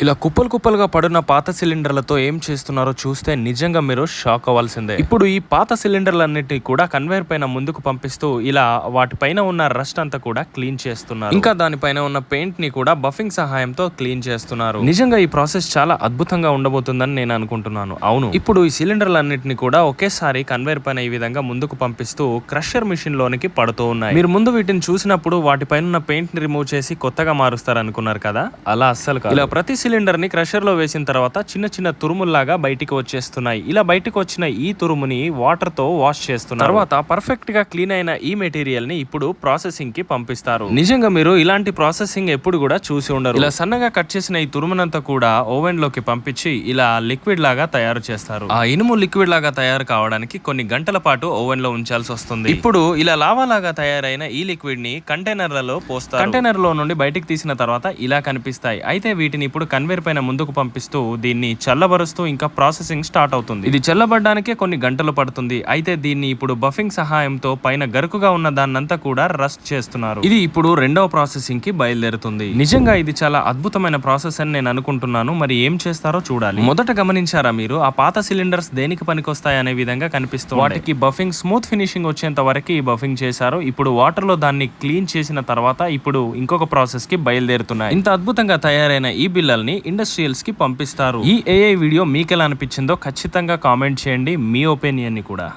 ఇలా కుప్పలు కుప్పలుగా పడున్న పాత సిలిండర్లతో ఏం చేస్తున్నారో చూస్తే నిజంగా మీరు షాక్ అవ్వాల్సిందే. ఇప్పుడు ఈ పాత సిలిండర్లన్నిటిని కూడా కన్వేయర్ పైన ముందుకు పంపిస్తూ ఇలా వాటిపైన ఉన్న రస్ట్ అంతా కూడా క్లీన్ చేస్తున్నారు. ఇంకా దానిపైన ఉన్న పెయింట్ ని కూడా బఫింగ్ సహాయంతో క్లీన్ చేస్తున్నారు. నిజంగా ఈ ప్రాసెస్ చాలా అద్భుతంగా ఉండబోతుందని నేను అనుకుంటున్నాను. అవును, ఇప్పుడు ఈ సిలిండర్లన్నిటిని కూడా ఒకేసారి కన్వేయర్ పైన ఈ విధంగా ముందుకు పంపిస్తూ క్రషర్ మిషన్ లోనికి పడుతూ ఉన్నాయి. మీరు ముందు వీటిని చూసినప్పుడు వాటిపైన ఉన్న పెయింట్ ని రిమూవ్ చేసి కొత్తగా మారుస్తారు అనుకున్నారు కదా, అలా అస్సలు కాదు. ఇలా ప్రతి సిలిండర్ ని క్రషర్ లో వేసిన తర్వాత చిన్న చిన్న తురుముల్లాగా బయటికి వచ్చేస్తున్నాయి. ఇలా బయటికి వచ్చిన ఈ తురుముని వాటర్ తో వాష్ చేస్తున్నారు. తర్వాత పర్ఫెక్ట్ గా క్లీన్ అయిన ఈ మెటీరియల్ ని ఇప్పుడు ప్రాసెసింగ్ కి పంపిస్తారు. నిజంగా మీరు ఇలాంటి ప్రాసెసింగ్ ఎప్పుడు కూడా చూసి ఉండరు. ఇలా సన్నగా కట్ చేసిన ఈ తురుమునంతా కూడా ఓవెన్ లోకి పంపించి ఇలా లిక్విడ్ లాగా తయారు చేస్తారు. ఆ ఇనుము లిక్విడ్ లాగా తయారు కావడానికి కొన్ని గంటల పాటు ఓవెన్ లో ఉంచాల్సి వస్తుంది. ఇప్పుడు ఇలా లావా లాగా తయారైన ఈ లిక్విడ్ ని కంటైనర్లలో పోస్తారు. కంటైనర్ లో నుండి బయటికి తీసిన తర్వాత ఇలా కనిపిస్తాయి. అయితే వీటిని ఇప్పుడు కన్వేయర్ పైన ముందుకు పంపిస్తూ దీన్ని చల్లబరుస్తూ ఇంకా ప్రాసెసింగ్ స్టార్ట్ అవుతుంది. ఇది చల్లబడడానికే కొన్ని గంటలు పడుతుంది. అయితే దీన్ని ఇప్పుడు బఫింగ్ సహాయంతో పైన గరుకుగా ఉన్న దాన్నంతా కూడా రస్ట్ చేస్తున్నారు. ఇది ఇప్పుడు రెండవ ప్రాసెసింగ్ కి బయలుదేరుతుంది. నిజంగా ఇది చాలా అద్భుతమైన ప్రాసెస్ అని నేను అనుకుంటున్నాను. మరి ఏం చేస్తారో చూడాలి. మొదట గమనించారా మీరు, ఆ పాత సిలిండర్స్ దేనికి పనికొస్తాయి అనే విధంగా కనిపిస్తుంది. వాటికి బఫింగ్ స్మూత్ ఫినిషింగ్ వచ్చేంత వరకు ఈ బఫింగ్ చేశారు. ఇప్పుడు వాటర్ లో దాన్ని క్లీన్ చేసిన తర్వాత ఇప్పుడు ఇంకొక ప్రాసెస్ కి బయలుదేరుతున్నాయి. ఇంత అద్భుతంగా తయారైన ఈ బిల్లల్ని ఇండస్ట్రియల్స్ కి పంపిస్తారు. ఈ ఏఐ వీడియో మీకెలా అనిపించిందో ఖచ్చితంగా కామెంట్ చేయండి, మీ ఒపీనియన్ ని కూడా.